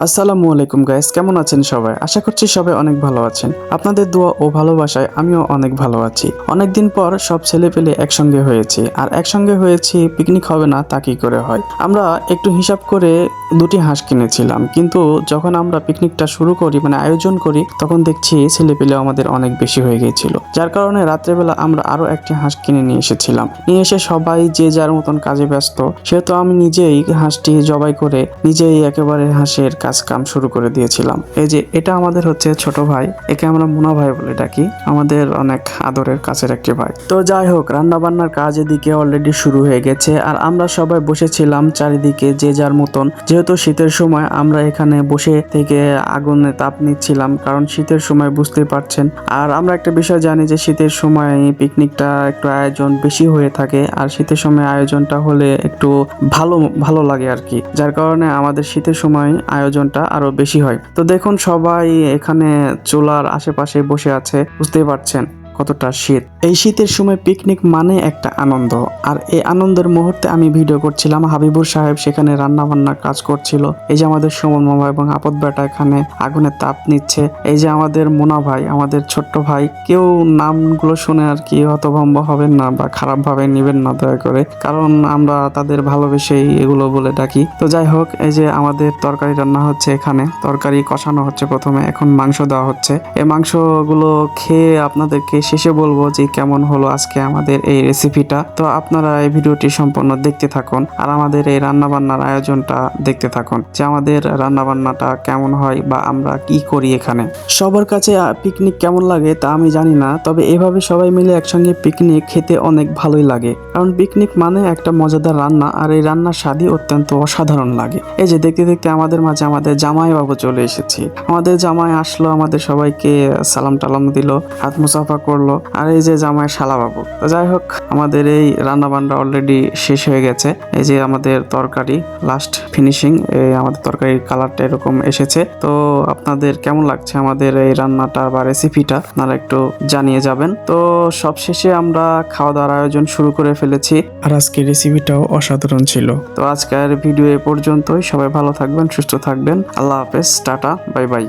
আসসালামু আলাইকুম গাইস, কেমন আছেন সবাই? আশা করছি সবাই অনেক ভালো আছেন। আপনাদের দোয়া ও ভালোবাসায় আমিও অনেক ভালো আছি। অনেকদিন পর সব ছেলেপেলে একসঙ্গে হয়েছি, আর একসঙ্গে হয়েছি পিকনিক হবে না তা কি করে হয়? আমরা একটু হিসাব করে দুটি হাঁস কিনেছিলাম, কিন্তু যখন আমরা পিকনিকটা শুরু করি মানে আয়োজন করি তখন দেখছি ছেলেপেলে আমাদের অনেক বেশি হয়ে গিয়েছিল, যার কারণে রাত্রেবেলা আমরা আরো একটি হাঁস কিনে নিয়ে এসেছিলাম। নিয়ে এসে সবাই যে যার মতন কাজে ব্যস্ত, সেহেতু আমি নিজেই হাঁসটি জবাই করে নিজেই একেবারে হাঁসের কাজ কাম শুরু করে দিয়েছিলাম। এই যে এটা আমাদের হচ্ছে ছোট ভাই, একে আমরা মুনা ভাই বলে ডাকি, আমাদের অনেক আদরের কাছের একটি ভাই। তো যাই হোক, রান্না বান্নার কাজ এদিকে অলরেডি শুরু হয়ে গেছে, আর আমরা সবাই বসেছিলাম চারিদিকে যে যার মতন। যেহেতু শীতের সময় আমরা এখানে বসে থেকে আগুনে তাপ নিচ্ছিলাম, কারণ শীতের সময় বুঝতেই পারছেন। আর আমরা একটা বিষয় জানি যে শীতের সময় পিকনিকটা একটু আয়োজন বেশি হয়ে থাকে, আর শীতের সময় আয়োজনটা হলে একটু ভালো ভালো লাগে আর কি, যার কারণে আমাদের শীতের সময় আয়োজনটা আরো বেশি হয়। তো দেখুন সবাই এখানে চুলার আশেপাশে বসে আছে, বুঝতেই পারছেন কতটা শীত। এই শীতের সময় পিকনিক মানে একটা আনন্দ, আর এই আনন্দের মুহূর্তে আমি ভিডিও করছিলাম। হাবিবুর সাহেব সেখানে রান্না বান্নার কাজ করছিল, এই যে আমাদের সুমন মামা এবং আপদ বেটা এখানে আগুনে তাপ নিচ্ছে, এই যে আমাদের মোনা ভাই, আমাদের ছোট্ট ভাই। কেউ নামগুলো শুনে আর কি হতভম্ব হবেন না বা খারাপ ভাবে নিবেন না দয়া করে, কারণ আমরা তাদের ভালোবেসেই এগুলো বলে ডাকি। তো যাই হোক, এই যে আমাদের তরকারি রান্না হচ্ছে, এখানে তরকারি কষানো হচ্ছে প্রথমে, এখন মাংস দেওয়া হচ্ছে। এই মাংসগুলো খেয়ে আপনাদেরকে শেষে বলবো যে কেমন হলো আজকে আমাদের এই রেসিপিটা। তো আপনারা এই ভিডিওটি সম্পূর্ণ দেখতে থাকুন, আর আমাদের এই রান্না বান্নার আয়োজনটা দেখতে থাকুন, যে আমাদের রান্না বান্নাটা কেমন হয় বা আমরা কি করি এখানে। সবার কাছে পিকনিক কেমন লাগে তা আমি জানি না, তবে এভাবে সবাই মিলে একসঙ্গে পিকনিক খেতে অনেক ভালোই লাগে, কারণ পিকনিক মানে একটা মজাদার রান্না, আর এই রান্নার স্বাদই অত্যন্ত অসাধারণ লাগে। এই যে দেখতে দেখতে আমাদের মাঝে আমাদের জামাই বাবু চলে এসেছি। আমাদের জামাই আসলো, আমাদের সবাইকে সালাম টালাম দিল, হাত মুসাফা করলো, আর এই যে জামাই শালা বাবু। তো যাই হোক, আমাদের এই রান্না বান্না অলরেডি শেষ হয়ে গেছে। এই যে আমাদের তরকারি লাস্ট ফিনিশিং, এই আমাদের তরকারির কালারটা এরকম এসেছে। তো আপনাদের কেমন লাগছে আমাদের এই রান্নাটা বা রেসিপিটা আপনারা একটু জানিয়ে যাবেন। তো সব শেষে আমরা খাওয়া দাওয়ার আয়োজন শুরু করে ফেলেছি, আর আজকের রেসিপিটাও অসাধারণ ছিল। তো আজকের ভিডিও এ পর্যন্তই। সবাই ভালো থাকবেন, সুস্থ থাকবেন। আল্লাহ হাফেজ, টাটা, বাই বাই।